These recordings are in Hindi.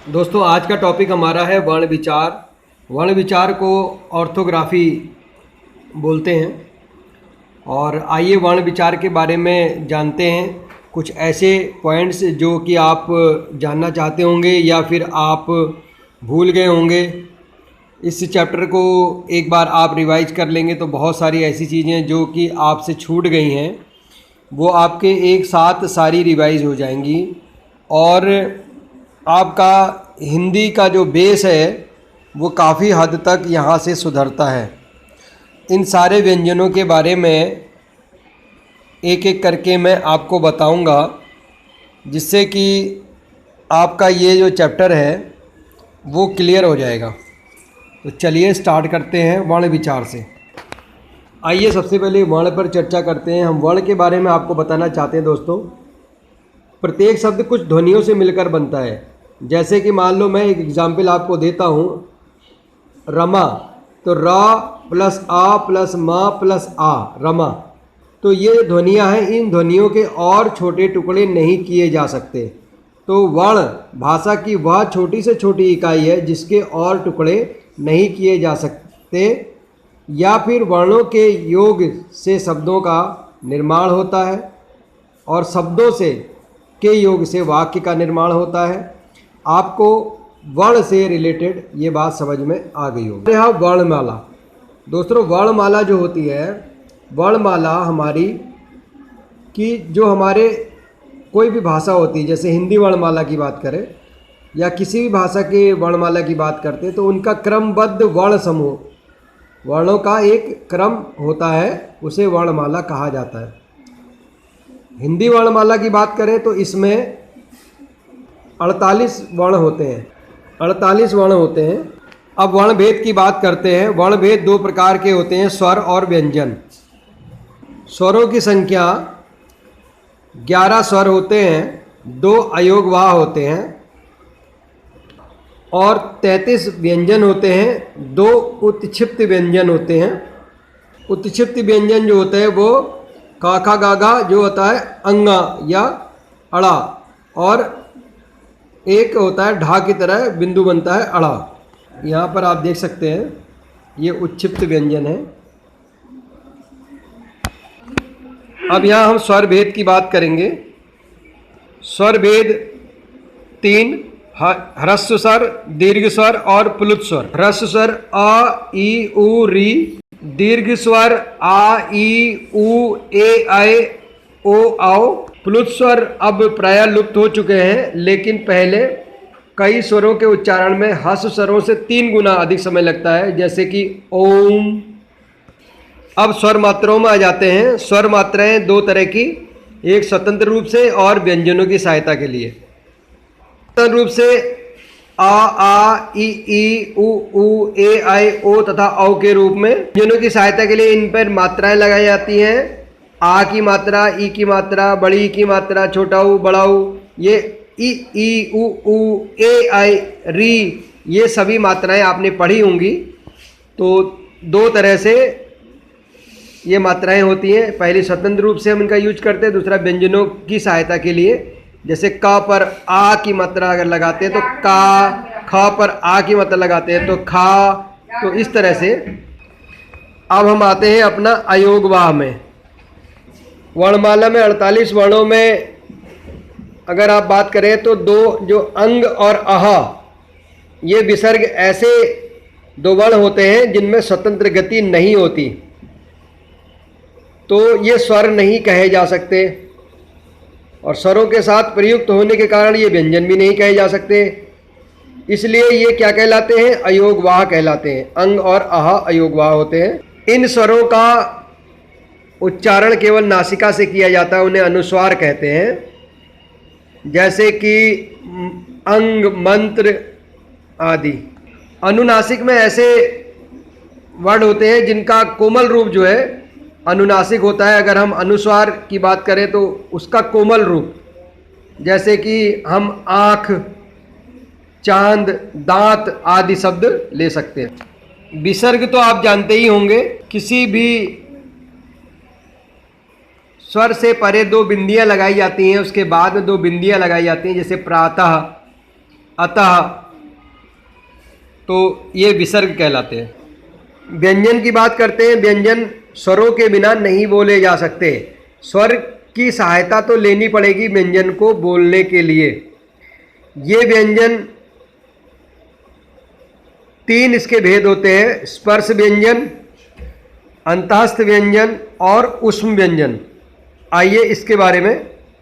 दोस्तों आज का टॉपिक हमारा है वर्ण विचार। वर्ण विचार को ऑर्थोग्राफी बोलते हैं। और आइए वर्ण विचार के बारे में जानते हैं कुछ ऐसे पॉइंट्स जो कि आप जानना चाहते होंगे या फिर आप भूल गए होंगे। इस चैप्टर को एक बार आप रिवाइज कर लेंगे तो बहुत सारी ऐसी चीज़ें जो कि आपसे छूट गई हैं वो आपके एक साथ सारी रिवाइज हो जाएंगी और आपका हिंदी का जो बेस है वो काफ़ी हद तक यहाँ से सुधरता है। इन सारे व्यंजनों के बारे में एक एक करके मैं आपको बताऊंगा जिससे कि आपका ये जो चैप्टर है वो क्लियर हो जाएगा। तो चलिए स्टार्ट करते हैं वर्ण विचार से। आइए सबसे पहले वर्ण पर चर्चा करते हैं। हम वर्ण के बारे में आपको बताना चाहते हैं दोस्तों, प्रत्येक शब्द कुछ ध्वनियों से मिलकर बनता है। जैसे कि मान लो मैं एक एग्जाम्पल आपको देता हूँ, रमा, तो र प्लस आ प्लस मा प्लस आ, रमा। तो ये ध्वनियाँ हैं, इन ध्वनियों के और छोटे टुकड़े नहीं किए जा सकते। तो वर्ण भाषा की वह छोटी से छोटी इकाई है जिसके और टुकड़े नहीं किए जा सकते, या फिर वर्णों के योग से शब्दों का निर्माण होता है और शब्दों से के योग से वाक्य का निर्माण होता है। आपको वर्ण से रिलेटेड ये बात समझ में आ गई होगी। यहाँ वर्णमाला, दोस्तों वर्णमाला जो होती है, वर्णमाला हमारी की जो हमारे कोई भी भाषा होती है, जैसे हिंदी वर्णमाला की बात करें या किसी भी भाषा के वर्णमाला की बात करते हैं तो उनका क्रमबद्ध वर्ण समूह, वर्णों का एक क्रम होता है, उसे वर्णमाला कहा जाता है। हिंदी वर्णमाला की बात करें तो इसमें 48 वर्ण होते हैं, 48 वर्ण होते हैं। अब वर्ण भेद की बात करते हैं। वर्ण भेद दो प्रकार के होते हैं, स्वर और व्यंजन। स्वरों की संख्या 11 स्वर होते हैं, 2 अयोगवाह होते हैं और 33 व्यंजन होते हैं, 2 उत्क्षिप्त व्यंजन होते हैं। उत्क्षिप्त व्यंजन जो होते हैं वो का खा गा गा जो होता है अंगा या अड़ा, और एक होता है ढा की तरह बिंदु बनता है अड़ा। यहाँ पर आप देख सकते हैं ये उत्क्षिप्त व्यंजन है। अब यहाँ हम स्वर भेद की बात करेंगे। स्वर भेद 3, ह्रस्व स्वर, दीर्घ स्वर और प्लुत स्वर। ह्रस्व स्वर अ ई उ री, दीर्घ स्वर आ ई उ ए ऐ ओ आओ। प्लुत स्वर अब प्रायः लुप्त हो चुके हैं, लेकिन पहले कई स्वरों के उच्चारण में ह्रस्व स्वरों से 3 गुना अधिक समय लगता है, जैसे कि ओम। अब स्वर मात्राओं में आ जाते हैं। स्वर मात्राएं 2 तरह की, एक स्वतंत्र रूप से और व्यंजनों की सहायता के लिए। स्वतंत्र रूप से आ ई उ ए ऐ ओ तथा औ के रूप में। व्यंजनों की सहायता के लिए इन पर मात्राएं लगाई जाती हैं। आ की मात्रा, ई की मात्रा, बड़ी ई की मात्रा, छोटा ऊ, बड़ा ऊ, ये ई उ ए ऐ री, ये सभी मात्राएं आपने पढ़ी होंगी। तो 2 तरह से ये मात्राएं होती हैं। पहली स्वतंत्र रूप से हम इनका यूज करते हैं, दूसरा व्यंजनों की सहायता के लिए। जैसे क पर आ की मात्रा अगर लगाते हैं तो का, ख पर आ की मात्रा लगाते हैं तो खा। तो इस तरह से अब हम आते हैं अपना अयोगवाह में। वर्णमाला में 48 वर्णों में अगर आप बात करें तो 2 जो अंग और अह, ये विसर्ग ऐसे 2 वर्ण होते हैं जिनमें स्वतंत्र गति नहीं होती, तो ये स्वर नहीं कहे जा सकते और स्वरों के साथ प्रयुक्त होने के कारण ये व्यंजन भी नहीं कहे जा सकते। इसलिए ये क्या कहलाते हैं? अयोगवाह कहलाते हैं। अंग और अह अयोगवाह होते हैं। इन स्वरों का उच्चारण केवल नासिका से किया जाता है, उन्हें अनुस्वार कहते हैं। जैसे कि अंग, मंत्र आदि। अनुनासिक में ऐसे वर्ड होते हैं जिनका कोमल रूप जो है अनुनासिक होता है। अगर हम अनुस्वार की बात करें तो उसका कोमल रूप, जैसे कि हम आँख, चांद, दांत आदि शब्द ले सकते हैं। विसर्ग तो आप जानते ही होंगे, किसी भी स्वर से परे 2 बिंदियां लगाई जाती हैं, उसके बाद में 2 बिंदियां लगाई जाती हैं। जैसे प्रातः, अतः, तो ये विसर्ग कहलाते हैं। व्यंजन की बात करते हैं। व्यंजन स्वरों के बिना नहीं बोले जा सकते। स्वर की सहायता तो लेनी पड़ेगी व्यंजन को बोलने के लिए। ये व्यंजन 3 इसके भेद होते हैं: स्पर्श व्यंजन, अंतःस्थ व्यंजन और ऊष्म व्यंजन। आइए इसके बारे में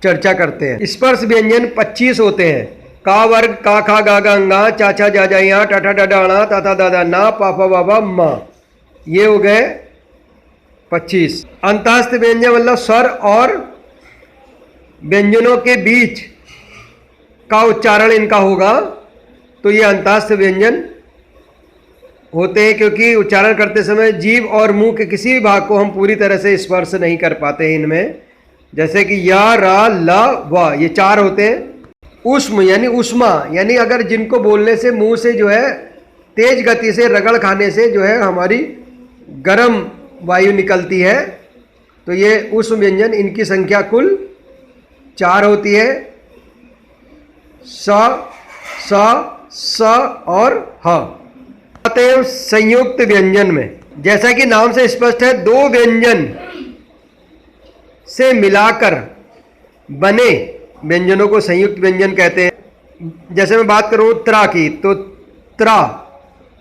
चर्चा करते हैं। स्पर्श व्यंजन 25 होते हैं। का वर्ग का खा गा गा गा, चा छा जा जा या, टा ठा डा डाणा, ता था दादा ना, पा फा बाबा मा। ये हो गए 25। अंतःस्थ व्यंजन मतलब स्वर और व्यंजनों के बीच का उच्चारण इनका होगा, तो ये अंतःस्थ व्यंजन होते हैं, क्योंकि उच्चारण करते समय जीभ और मुंह के किसी भी भाग को हम पूरी तरह से स्पर्श नहीं कर पाते हैं इनमें। जैसे कि या, रा, ला, वा, ये 4 होते हैं। ऊष्म यानी ऊष्मा, यानी अगर जिनको बोलने से मुंह से जो है तेज गति से रगड़ खाने से जो है हमारी गर्म वायु निकलती है, तो ये ऊष्म व्यंजन, इनकी संख्या कुल 4 होती है: स, स और ह। आते हैं संयुक्त व्यंजन में। जैसा कि नाम से स्पष्ट है, 2 व्यंजन से मिलाकर बने व्यंजनों को संयुक्त व्यंजन कहते हैं। जैसे मैं बात करूं त्रा की, तो त्रा,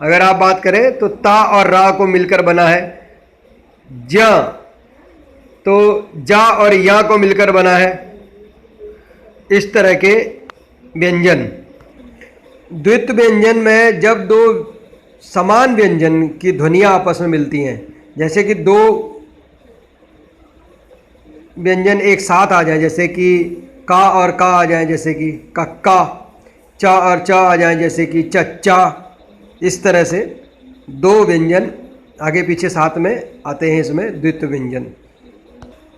अगर आप बात करें तो ता और रा को मिलकर बना है। ज, तो जा और या को मिलकर बना है। इस तरह के व्यंजन। द्वित्व व्यंजन में जब 2 समान व्यंजन की ध्वनियां आपस में मिलती हैं, जैसे कि 2 व्यंजन एक साथ आ जाए, जैसे कि का और का आ जाए, जैसे कि कक्का, चा और चा आ जाए, जैसे कि चच्चा। इस तरह से 2 व्यंजन आगे पीछे साथ में आते हैं, इसमें द्वित्व व्यंजन।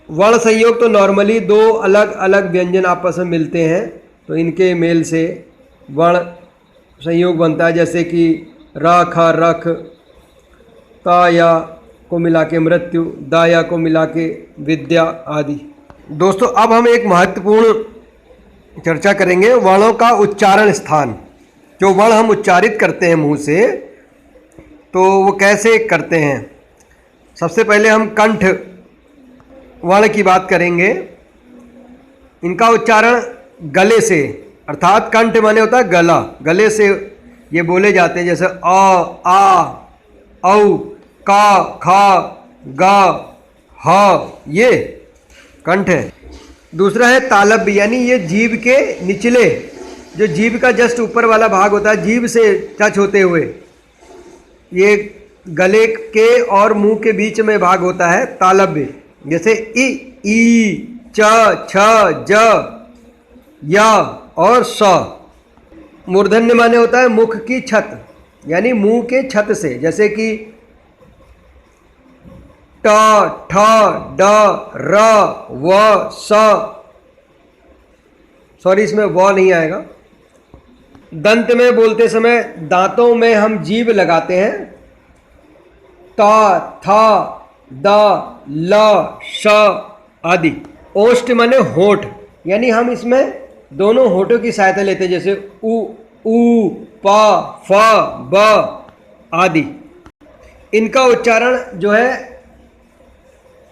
वर्ण संयोग तो नॉर्मली 2 अलग अलग व्यंजन आपस में मिलते हैं, तो इनके मेल से वर्ण संयोग बनता है। जैसे कि रा, खा, रख, ता, या को मिला के मृत्यु, दाया को मिला के विद्या आदि। दोस्तों, अब हम एक महत्वपूर्ण चर्चा करेंगे, वर्णों का उच्चारण स्थान। जो वर्ण हम उच्चारित करते हैं मुंह से, तो वो कैसे करते हैं। सबसे पहले हम कंठ वर्ण की बात करेंगे। इनका उच्चारण गले से, अर्थात कंठ माने होता है गला, गले से ये बोले जाते हैं। जैसे अ, आ, औ, का, खा, गा, हा, ये कंठ है। दूसरा है तालब्य, यानी ये जीभ के निचले, जो जीभ का जस्ट ऊपर वाला भाग होता है, जीभ से टच होते हुए, ये गले के और मुंह के बीच में भाग होता है, तालब्य। जैसे इ, ई, च, छ, ज, या और स। मूर्धन्य माने होता है मुख की छत, यानी मुंह के छत से, जैसे कि ट, ठ, ड, र, व, स। सॉरी, इसमें व नहीं आएगा। दंत में बोलते समय दांतों में हम जीभ लगाते हैं। त, थ, द, ल, श आदि। ओष्ठ माने होठ, यानी हम इसमें दोनों होठों की सहायता लेते हैं, जैसे उ, ऊ, प, फ, ब आदि। इनका उच्चारण जो है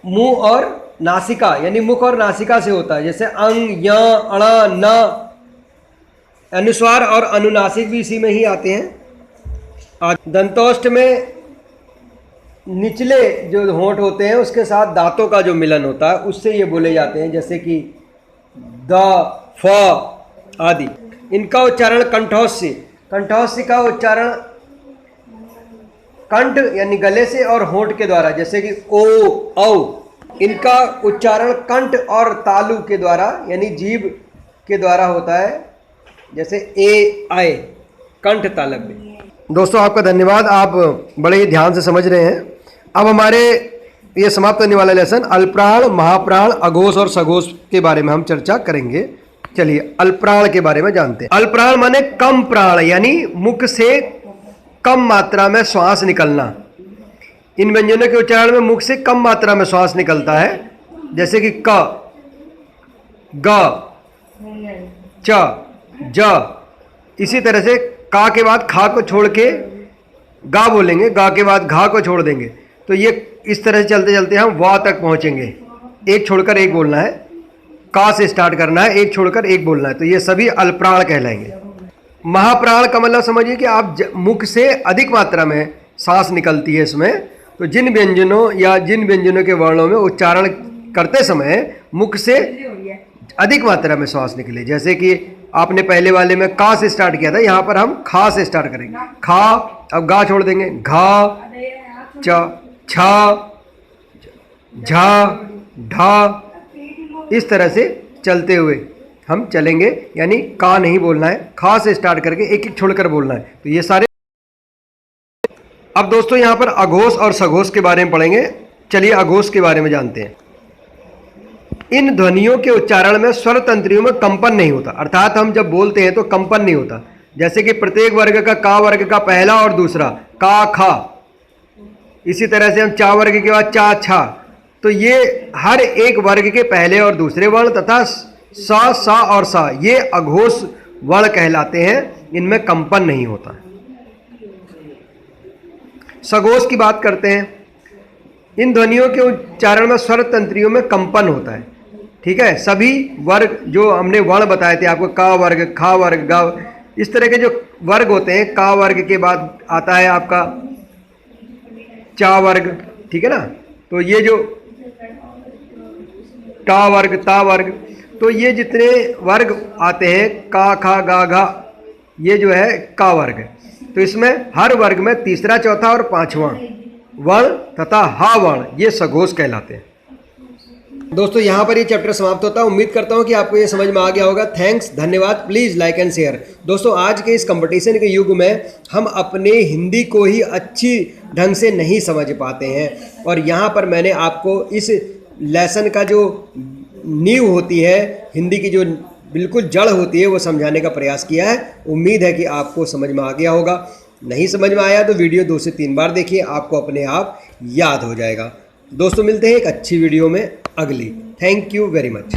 मुंह और नासिका, यानी मुख और नासिका से होता है। जैसे अंग, य, अण, न। अनुस्वार और अनुनासिक भी इसी में ही आते हैं। दंतोष्ठ में निचले जो होंठ होते हैं उसके साथ दांतों का जो मिलन होता है, उससे ये बोले जाते हैं, जैसे कि द, फ आदि। इनका उच्चारण कंठोष्य, कंठोष्य का उच्चारण कंठ यानी गले से और होंठ के द्वारा, जैसे कि ओ, औ। इनका उच्चारण कंठ और तालु के द्वारा, यानी जीभ के द्वारा होता है, जैसे ए, आए, कंठ तालव्य। दोस्तों, आपका धन्यवाद, आप बड़े ही ध्यान से समझ रहे हैं। अब हमारे ये समाप्त होने वाला लेसन अल्पप्राण, महाप्राण, अघोष और सघोष के बारे में हम चर्चा करेंगे। चलिए अल्पप्राण के बारे में जानते हैं। अल्पप्राण माने कम प्राण, यानी मुख से कम मात्रा में श्वास निकलना। इन व्यंजनों के उच्चारण में मुख से कम मात्रा में श्वास निकलता है, जैसे कि क, ग, च, ज। इसी तरह से का के बाद खा को छोड़ के गा बोलेंगे, गा के बाद घा को छोड़ देंगे। तो ये इस तरह से चलते चलते हम वा तक पहुँचेंगे। एक छोड़कर एक बोलना है, का से स्टार्ट करना है, एक छोड़कर एक बोलना है। तो ये सभी अल्पप्राण कहलाएंगे। महाप्राण का मतलब समझिए कि आप मुख से अधिक मात्रा में सांस निकलती है इसमें। तो जिन व्यंजनों या जिन व्यंजनों के वर्णों में उच्चारण करते समय मुख से अधिक मात्रा में श्वास निकले, जैसे कि आपने पहले वाले में का से स्टार्ट किया था, यहाँ पर हम खा से स्टार्ट करेंगे। खा, अब गा छोड़ देंगे, घा, च, छा, झा, ढा, इस तरह से चलते हुए हम चलेंगे। यानी का नहीं बोलना है, खा से स्टार्ट करके एक एक छोड़कर बोलना है। तो ये सारे। अब दोस्तों यहाँ पर अघोष और सघोष के बारे में पढ़ेंगे। चलिए अघोष के बारे में जानते हैं। इन ध्वनियों के उच्चारण में स्वर तंत्रियों में कंपन नहीं होता, अर्थात हम जब बोलते हैं तो कंपन नहीं होता। जैसे कि प्रत्येक वर्ग का का वर्ग का पहला और दूसरा का, खा, इसी तरह से हम चा वर्ग के बाद चा, छा, तो ये हर एक वर्ग के पहले और दूसरे वर्ण तथा सा, सा और सा ये अघोष वर्ण कहलाते हैं। इनमें कंपन नहीं होता। सघोष की बात करते हैं। इन ध्वनियों के उच्चारण में स्वर तंत्रियों में कंपन होता है। ठीक है, सभी वर्ग जो हमने वर्ण बताए थे आपको, का वर्ग, खा वर्ग, गा, इस तरह के जो वर्ग होते हैं, का वर्ग के बाद आता है आपका चा वर्ग, ठीक है ना। तो ये जो टा वर्ग, ता वर्ग, तो ये जितने वर्ग आते हैं का, खा, गा, घा, ये जो है का वर्ग है। तो इसमें हर वर्ग में तीसरा, चौथा और पांचवा वर्ण तथा हा वर्ण ये सघोष कहलाते हैं। दोस्तों यहाँ पर ये चैप्टर समाप्त होता है। उम्मीद करता हूँ कि आपको ये समझ में आ गया होगा। थैंक्स, धन्यवाद। Please like and share. दोस्तों आज के इस कंपटीशन के युग में हम अपने हिंदी को ही अच्छी ढंग से नहीं समझ पाते हैं, और यहाँ पर मैंने आपको इस लेसन का जो नींव होती है, हिंदी की जो बिल्कुल जड़ होती है, वो समझाने का प्रयास किया है। उम्मीद है कि आपको समझ में आ गया होगा। नहीं समझ में आया तो वीडियो 2 से 3 बार देखिए, आपको अपने आप याद हो जाएगा। दोस्तों मिलते हैं एक अच्छी वीडियो में अगली। Thank you very much.